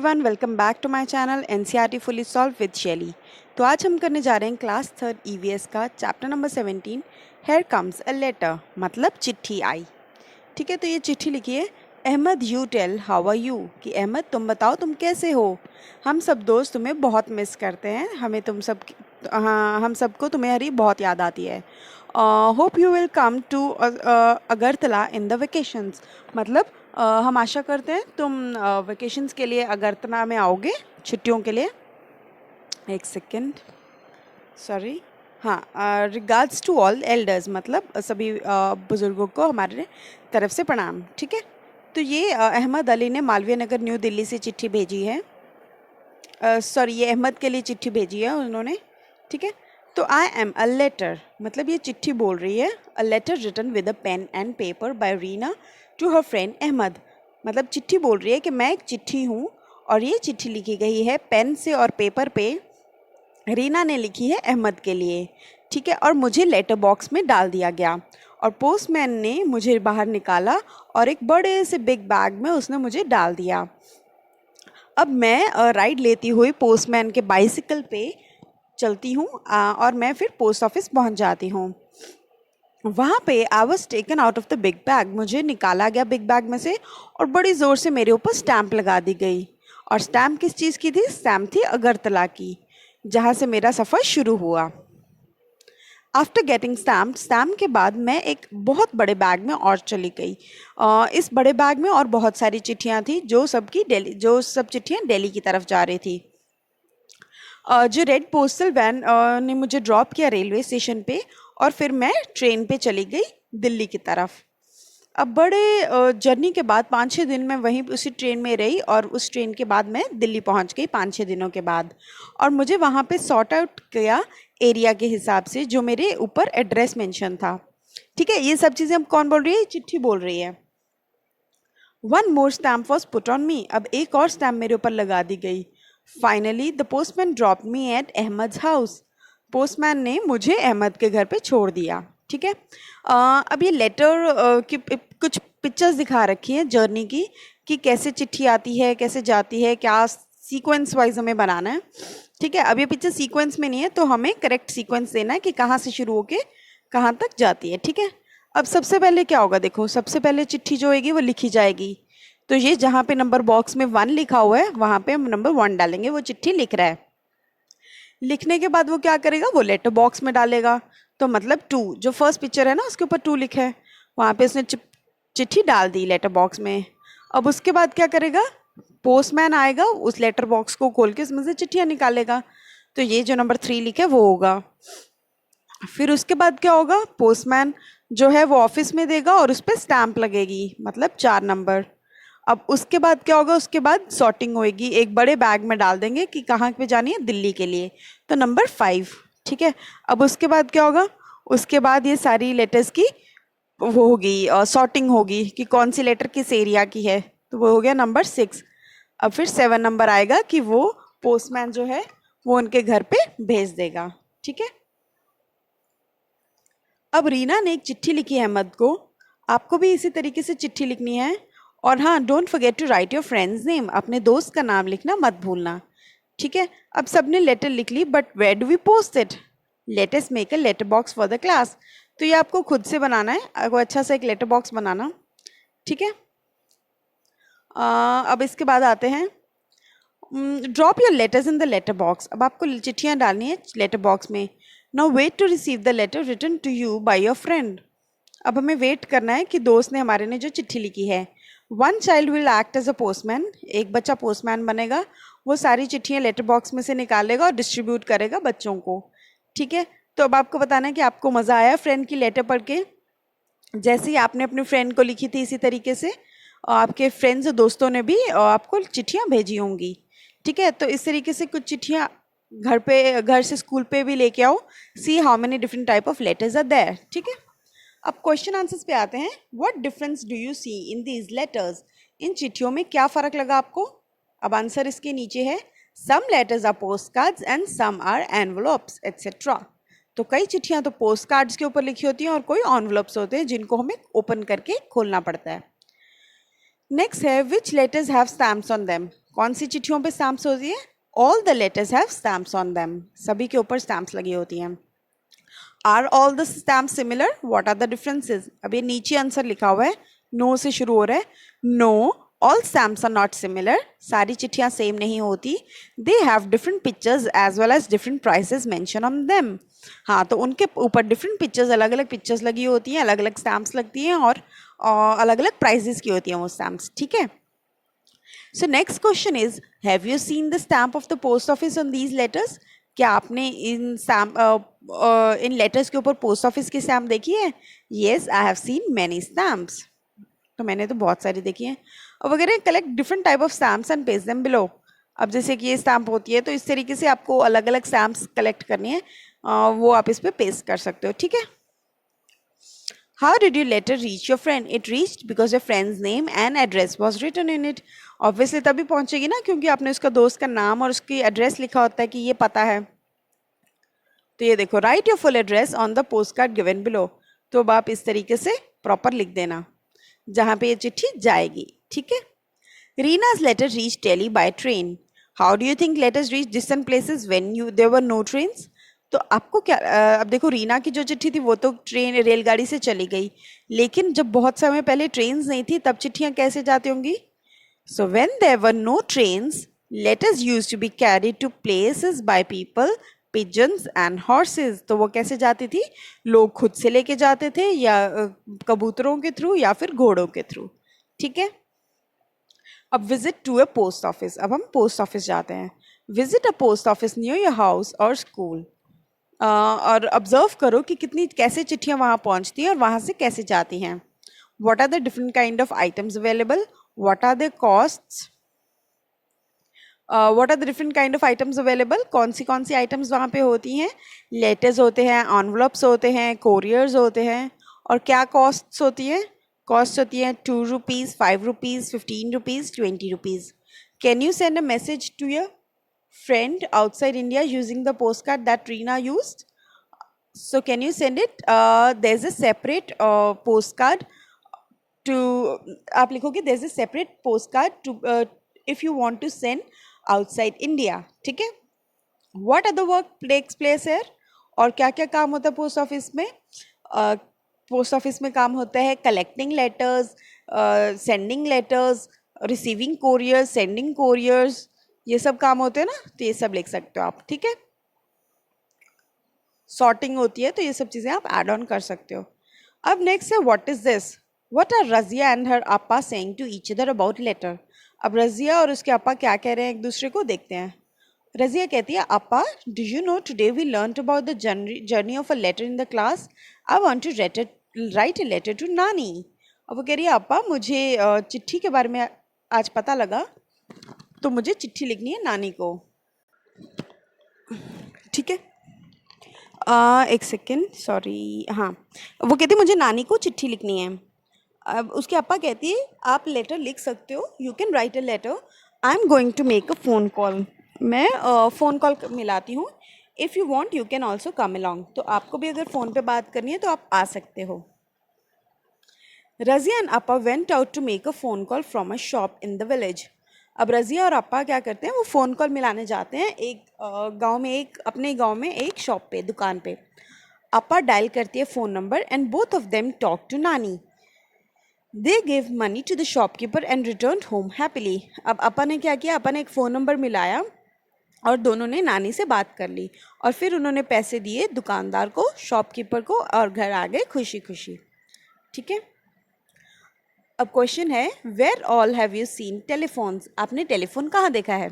Everyone, welcome back to my channel NCERT fully solve with Shaily. तो आज हम करने जा रहे हैं क्लास 3 ईवीएस का chapter number 17 here comes a letter, मतलब चिट्ठी आई। ठीक है, तो ये चिट्ठी लिखी है, Ahmed you tell how are you, कि अहमद तुम बताओ तुम कैसे हो। हम सब दोस्त तुम्हें बहुत मिस करते हैं, हाँ, हम सबको तुम्हारी बहुत याद आती है। Hope you will come to Agartala in the vacations, मतलब हम आशा करते हैं तुम वेकेशंस के लिए अगरतला में आओगे, छुट्टियों के लिए। एक सेकेंड, सॉरी, हाँ, रिगार्ड्स टू ऑल एल्डर्स, मतलब सभी बुज़ुर्गों को हमारे तरफ से प्रणाम। ठीक है, तो ये अहमद अली ने मालवीय नगर न्यू दिल्ली से चिट्ठी भेजी है। सॉरी, ये अहमद के लिए चिट्ठी भेजी है उन्होंने। ठीक है, तो आई एम अ लेटर, मतलब ये चिट्ठी बोल रही है, a letter written with a pen and paper by Reena to her friend Ahmed. मतलब चिट्ठी बोल रही है कि मैं एक चिट्ठी हूँ और ये चिट्ठी लिखी गई है पेन से और पेपर पे, रीना ने लिखी है अहमद के लिए। ठीक है, और मुझे लेटर बॉक्स में डाल दिया गया और पोस्टमैन ने मुझे बाहर निकाला और एक बड़े से बिग बैग में उसने मुझे डाल दिया। अब मैं राइड लेती हुई पोस्टमैन के बाइसिकल पे चलती हूँ और मैं फिर पोस्ट ऑफिस पहुँच जाती हूँ। वहाँ पे I was taken out of the big bag, मुझे निकाला गया बिग बैग में से और बड़ी ज़ोर से मेरे ऊपर स्टैंप लगा दी गई। और स्टैम्प किस चीज़ की थी? स्टैम्प थी अगरतला की, जहाँ से मेरा सफ़र शुरू हुआ। आफ्टर गेटिंग स्टैम्प के बाद मैं एक बहुत बड़े बैग में और चली गई। इस बड़े बैग में और बहुत सारी चिट्ठियाँ थी, जो सब चिट्ठियाँ दिल्ली की तरफ जा रही थी। जो रेड पोस्टल वैन ने मुझे ड्रॉप किया रेलवे स्टेशन पे और फिर मैं ट्रेन पे चली गई दिल्ली की तरफ। अब बड़े जर्नी के बाद 5-6 दिन मैं वहीं उसी ट्रेन में रही और उस ट्रेन के बाद मैं दिल्ली पहुंच गई 5-6 दिनों के बाद। और मुझे वहाँ पे सॉर्ट आउट किया एरिया के हिसाब से, जो मेरे ऊपर एड्रेस मेंशन था। ठीक है, ये सब चीज़ें अब कौन बोल रही है? चिट्ठी बोल रही है। One more stamp was put on me, अब एक और स्टैम्प मेरे ऊपर लगा दी गई। Finally the postman drop me at Ahmed house, postman ने मुझे अहमद के घर पे छोड़ दिया। ठीक है, अब ये लेटर की कुछ पिक्चर्स दिखा रखी हैं जर्नी की, कि कैसे चिट्ठी आती है, कैसे जाती है, क्या सीक्वेंस वाइज हमें बनाना है। ठीक है, अब ये पिक्चर सीक्वेंस में नहीं है, तो हमें करेक्ट सीक्वेंस देना है कि कहाँ से शुरू होके कहाँ तक जाती है। ठीक है, अब सबसे पहले क्या होगा, देखो, सबसे पहले चिट्ठी जो होगी वो लिखी जाएगी। तो ये जहाँ पे नंबर बॉक्स में 1 लिखा हुआ है वहाँ पे हम नंबर 1 डालेंगे, वो चिट्ठी लिख रहा है। लिखने के बाद वो क्या करेगा, वो लेटर बॉक्स में डालेगा। तो मतलब 2, जो फर्स्ट पिक्चर है ना उसके ऊपर 2 लिखा है, वहाँ पे उसने चिट्ठी डाल दी लेटर बॉक्स में। अब उसके बाद क्या करेगा, पोस्टमैन आएगा, उस लेटर बॉक्स को खोल के उसमें से चिट्ठियाँ निकालेगा। तो ये जो नंबर 3 लिखा है वो होगा। फिर उसके बाद क्या होगा, पोस्टमैन जो है वो ऑफिस में देगा और उस पर स्टैंप लगेगी, मतलब 4 नंबर। अब उसके बाद क्या होगा, उसके बाद सॉर्टिंग होएगी, एक बड़े बैग में डाल देंगे कि कहाँ पे जानी है, दिल्ली के लिए, तो नंबर 5। ठीक है, अब उसके बाद क्या होगा, उसके बाद ये सारी लेटर्स की वो होगी, सॉर्टिंग होगी कि कौन सी लेटर किस एरिया की है, तो वो हो गया नंबर 6। अब फिर 7 नंबर आएगा कि वो पोस्टमैन जो है वो उनके घर पे भेज देगा। ठीक है, अब रीना ने एक चिट्ठी लिखी है अहमद को, आपको भी इसी तरीके से चिट्ठी लिखनी है। और हाँ, don't forget to write your friend's name, अपने दोस्त का नाम लिखना मत भूलना। ठीक है, अब सबने लेटर लिख ली, but where do we post it? Let us make a letter box for the class. तो ये आपको खुद से बनाना है, आपको अच्छा सा एक लेटर बॉक्स बनाना। ठीक है, अब इसके बाद आते हैं, drop your letters in the letter box. अब आपको चिट्ठियाँ डालनी है लेटर बॉक्स में। Now wait to receive the letter written to you by your friend. अब हमें वेट करना है कि दोस्त ने हमारे ने जो चिट्ठी लिखी है। 1 child will act as a postman, एक बच्चा पोस्टमैन बनेगा, वो सारी चिट्ठियाँ लेटर बॉक्स में से निकालेगा और डिस्ट्रीब्यूट करेगा बच्चों को। ठीक है, तो अब आपको बताना है कि आपको मज़ा आया फ्रेंड की लेटर पढ़ के। जैसे ही आपने अपने फ्रेंड को लिखी थी, इसी तरीके से आपके फ्रेंड्स और दोस्तों ने भी आपको चिट्ठियाँ भेजी होंगी। ठीक है, तो इस तरीके से कुछ चिट्ठियाँ घर से स्कूल पे भी लेके आओ। See how many different type of letters are there. ठीक है, अब क्वेश्चन आंसर्स पे आते हैं। What difference do you see in these letters? इन चिट्ठियों में क्या फ़र्क लगा आपको? अब आंसर इसके नीचे है, some letters are post cards and some are envelopes etcetera. तो कई चिट्ठियाँ तो पोस्ट कार्ड्स के ऊपर लिखी होती हैं और कोई एनवलप्स होते हैं जिनको हमें ओपन करके खोलना पड़ता है। नेक्स्ट है, which letters have stamps on them? कौन सी चिट्ठियों पे स्टैम्प्स होती है? All the letters have stamps on them, सभी के ऊपर स्टैम्प्स लगी होती हैं। Are all the stamp similar, what are the differences? अब ये नीचे आंसर लिखा हुआ है, नो से शुरू हो रहा है। No, all stamps are not similar, सारी चिट्ठियाँ सेम नहीं होती। They have different pictures as well as different prices mention on them. हाँ, तो उनके ऊपर डिफरेंट पिक्चर्स, अलग अलग पिक्चर्स लगी होती हैं, अलग अलग स्टैम्प्स लगती हैं और अलग अलग प्राइजेस की होती हैं वो स्टैम्प्स, ठीक है। So next question is, have you seen the stamp of the post office on these letters? क्या आपने इन स्टैम्प इन लेटर्स के ऊपर पोस्ट ऑफिस की स्टैम्प देखी है? Yes, I have seen many stamps, तो मैंने तो बहुत सारी देखी हैं। अब वगैरह collect different type of stamps and paste them below. अब जैसे कि ये स्टैम्प होती है तो इस तरीके से आपको अलग अलग स्टैम्प्स कलेक्ट करनी है, वो आप इस पर पेस्ट कर सकते हो, ठीक है। How did your letter reach your friend? It reached because your friend's name and address was written in it. Obviously तभी पहुंचेगी ना, क्योंकि आपने उसका दोस्त का नाम और उसकी एड्रेस लिखा होता है कि ये पता है। तो ये देखो, right your full address on the post card given below. तो अब आप इस तरीके से प्रॉपर लिख देना जहाँ पे ये चिट्ठी जाएगी, ठीक है। रीना's letter reached Delhi by train. How do you think letters reach distant places when there were no trains? तो आपको क्या अब देखो, रीना की जो चिट्ठी थी वो तो ट्रेन रेलगाड़ी से चली गई, लेकिन जब बहुत समय पहले ट्रेन्स नहीं थी तब चिट्ठियाँ कैसे जाती होंगी? So when there were no trains, letters used to be carried to places by people, pigeons and horses. तो वो कैसे जाती थी? लोग खुद से लेके जाते थे, या कबूतरों के थ्रू, या फिर घोड़ों के थ्रू, ठीक है। अब visit to a post office, अब हम पोस्ट ऑफिस जाते हैं। Visit a post office near your house और स्कूल, और ऑब्जर्व करो कि कितनी कैसे चिट्ठियाँ वहाँ पहुँचती हैं और वहाँ से कैसे जाती हैं। What are the different kind of items available, what are the costs, what are the different kind of items available, कौन सी आइटम्स वहाँ पे होती हैं। लेटर्स होते हैं, एनवलप्स होते हैं, कोरियर्स होते हैं, और क्या कॉस्ट्स होती हैं? कॉस्ट होती है 2 rupees, 5 rupees, 15 rupees, 20 rupees. Can you send a message to your friend outside India using the postcard that Reena used? So can you send it? There's a separate postcard to, आप लिखोगे there's a separate postcard to if you want to send outside India, ठीक है। What other work takes place here? और क्या क्या काम होता है पोस्ट ऑफिस में? पोस्ट ऑफिस में काम होता है collecting letters, sending letters, receiving couriers, sending couriers, ये सब काम होते हैं ना, तो ये सब लिख सकते हो आप, ठीक है। सॉर्टिंग होती है, तो ये सब चीज़ें आप ऐड ऑन कर सकते हो। अब नेक्स्ट है what is this, what are Razia and her अपा saying to each other about letter. अब रजिया और उसके अपा क्या कह रहे हैं एक दूसरे को, देखते हैं। रजिया कहती है, Apa do you know today we learned about the journey of a letter in the class, I want to write a letter to nani. अब वो कह रही है, अपा मुझे चिट्ठी के बारे में आज पता लगा, तो मुझे चिट्ठी लिखनी है नानी को, ठीक है। एक सेकेंड, सॉरी, हाँ, वो कहती है मुझे नानी को चिट्ठी लिखनी है। अब उसके अपा कहती है, आप लेटर लिख सकते हो, you can write a letter, I am going to make a phone call, मैं फ़ोन कॉल मिलाती हूँ, if you want you can also come along. तो आपको भी अगर फ़ोन पे बात करनी है तो आप आ सकते हो। Razia and Apa went out to make a phone call from a shop in the village. अब रजिया और अपा क्या करते हैं, वो फ़ोन कॉल मिलाने जाते हैं एक गांव में, अपने गांव में एक शॉप पे, दुकान पे। अपा डायल करती है phone number and both of them talk to नानी। They give money to the shopkeeper and return home happily. अब अपा ने क्या किया, अपा ने एक फ़ोन नंबर मिलाया और दोनों ने नानी से बात कर ली, और फिर उन्होंने पैसे दिए दुकानदार को, शॉपकीपर को, और घर आ गए खुशी खुशी, ठीक है। अब क्वेश्चन है, where all have you seen telephones, आपने टेलीफोन कहाँ देखा है?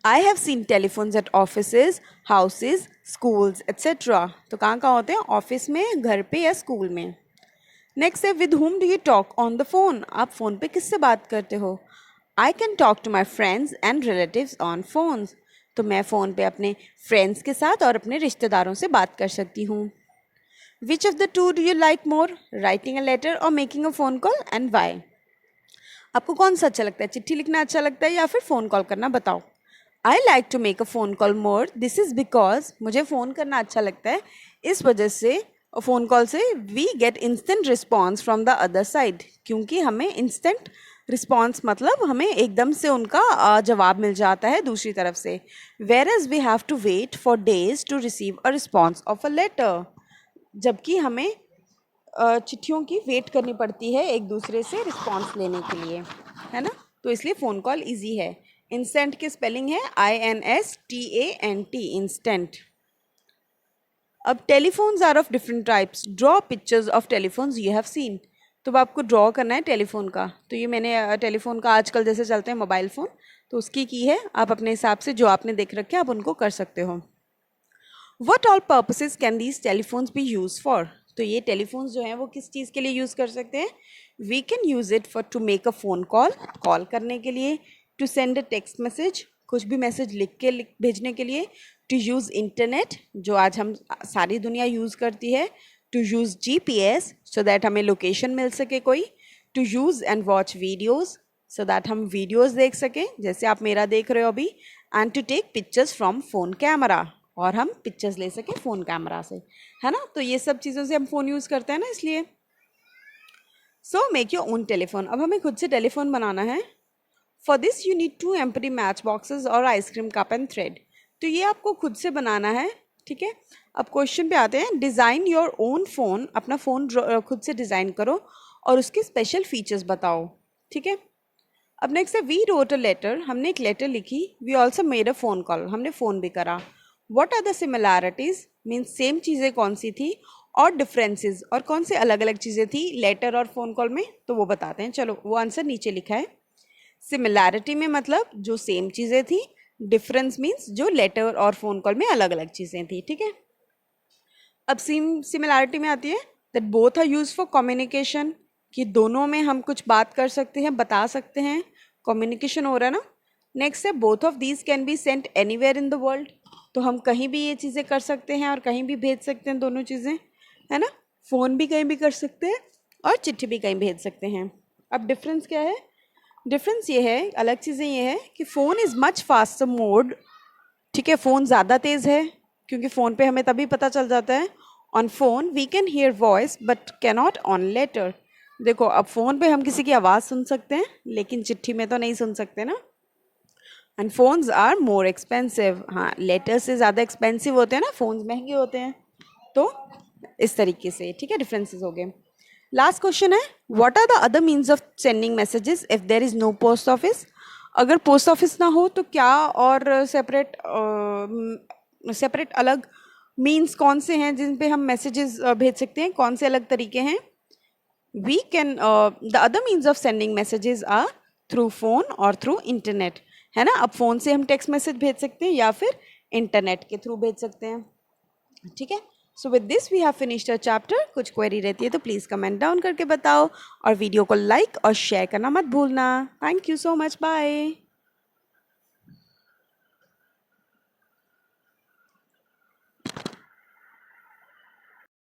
I have seen telephones at offices, houses, schools etcetera. तो कहाँ कहाँ होते हैं? ऑफिस में, घर पे, या स्कूल में। नेक्स्ट है, with whom do you talk on the phone, आप फ़ोन पे किससे बात करते हो? I can talk to my friends and relatives on phones. तो मैं फ़ोन पे अपने फ्रेंड्स के साथ और अपने रिश्तेदारों से बात कर सकती हूँ। Which of the two do you like more, writing a letter और making a phone call, and why? आपको कौन सा अच्छा लगता है, चिट्ठी लिखना अच्छा लगता है या फिर फ़ोन कॉल करना, बताओ। I like to make a phone call more, this is because, मुझे फ़ोन करना अच्छा लगता है, इस वजह से फ़ोन कॉल से we get instant response from the other side, क्योंकि हमें इंस्टेंट रिस्पॉन्स मतलब हमें एकदम से उनका जवाब मिल जाता है दूसरी तरफ से। Whereas we have to wait for days to receive a response of a letter, जबकि हमें चिट्ठियों की वेट करनी पड़ती है एक दूसरे से रिस्पॉन्स लेने के लिए, है ना। तो इसलिए फ़ोन कॉल ईजी है। इंस्टेंट की स्पेलिंग है INSTANT, इंस्टेंट। अब telephones are of different types, draw pictures of telephones you have seen. तो अब आपको ड्रॉ करना है टेलीफोन का। तो ये मैंने टेलीफोन का आजकल जैसे चलते हैं मोबाइल फ़ोन, तो उसकी की है। आप अपने हिसाब से जो आपने देख रखे हैं आप उनको कर सकते हो। What all purposes can these telephones B use for. तो ये टेलीफोन्स जो हैं वो किस चीज़ के लिए यूज़ कर सकते हैं। We can use it for to make a phone call, call करने के लिए, to send a text message, कुछ भी मैसेज लिख के भेजने के लिए, टू यूज़ इंटरनेट जो आज हम सारी दुनिया यूज़ करती है, to use GPS so that हमें लोकेशन मिल सके कोई, to use and watch videos so that हम वीडियोज़ देख सकें जैसे आप मेरा देख रहे हो अभी, and to take pictures from phone camera, और हम पिक्चर्स ले सकें फ़ोन कैमरा से, है ना। तो ये सब चीज़ों से हम फ़ोन यूज़ करते हैं ना, इसलिए। So make your own telephone. अब हमें खुद से टेलीफोन बनाना है। For this you need 2 empty match boxes और आइसक्रीम कप एंड थ्रेड। तो ये आपको खुद से बनाना है, ठीक है। अब क्वेश्चन पे आते हैं। डिज़ाइन योर ओन फ़ोन, अपना फ़ोन खुद से डिज़ाइन करो और उसके स्पेशल फीचर्स बताओ, ठीक है। अब नेक्स्ट है वी रोट अ लेटर, हमने एक लेटर लिखी। We also made a phone call, हमने फ़ोन भी करा। What are the similarities, means same चीज़ें कौन सी थी, और डिफरेंसेस, और कौन से अलग अलग चीज़ें थी लेटर और फ़ोन कॉल में, तो वो बताते हैं। चलो वो आंसर नीचे लिखा है। सिमिलैरिटी में मतलब जो सेम चीज़ें थी, डिफरेंस मीन्स जो लेटर और फ़ोन कॉल में अलग अलग चीज़ें थी, ठीक है। अब सिमिलैरिटी में आती है that both are use for communication, कि दोनों में हम कुछ बात कर सकते हैं, बता सकते हैं, कम्युनिकेशन हो रहा है ना। नेक्स्ट है both of these can be sent anywhere in the world, तो हम कहीं भी ये चीज़ें कर सकते हैं और कहीं भी भेज सकते हैं दोनों चीज़ें, है ना। फ़ोन भी कहीं भी कर सकते हैं और चिट्ठी भी कहीं भेज सकते हैं। अब डिफरेंस क्या है। डिफरेंस ये है, अलग चीज़ें ये है कि phone is much faster mode, ठीक है। फ़ोन ज़्यादा तेज़ है क्योंकि फ़ोन पे हमें तभी पता चल जाता है। On phone we can hear voice but cannot on letter. देखो अब फ़ोन पे हम किसी की आवाज़ सुन सकते हैं लेकिन चिट्ठी में तो नहीं सुन सकते ना। And phones are more expensive, हाँ लेटर से ज़्यादा एक्सपेंसिव होते हैं ना, फ़ोन्स महंगे होते हैं। तो इस तरीके से, ठीक है, डिफरेंसेस हो गए। लास्ट क्वेश्चन है what are the other means of sending messages if there is no post office. अगर पोस्ट ऑफिस ना हो तो क्या और सेपरेट सेपरेट अलग मीन्स कौन से हैं जिन पे हम मैसेजेस भेज सकते हैं, कौन से अलग तरीके हैं। We can the other means of sending messages are through phone और थ्रू इंटरनेट, है ना। अब फ़ोन से हम टेक्स्ट मैसेज भेज सकते हैं या फिर इंटरनेट के थ्रू भेज सकते हैं, ठीक है। So with this we have finished a chapter. कुछ क्वेरी रहती है तो प्लीज़ कमेंट डाउन करके बताओ और वीडियो को लाइक और शेयर करना मत भूलना। Thank you so much, bye.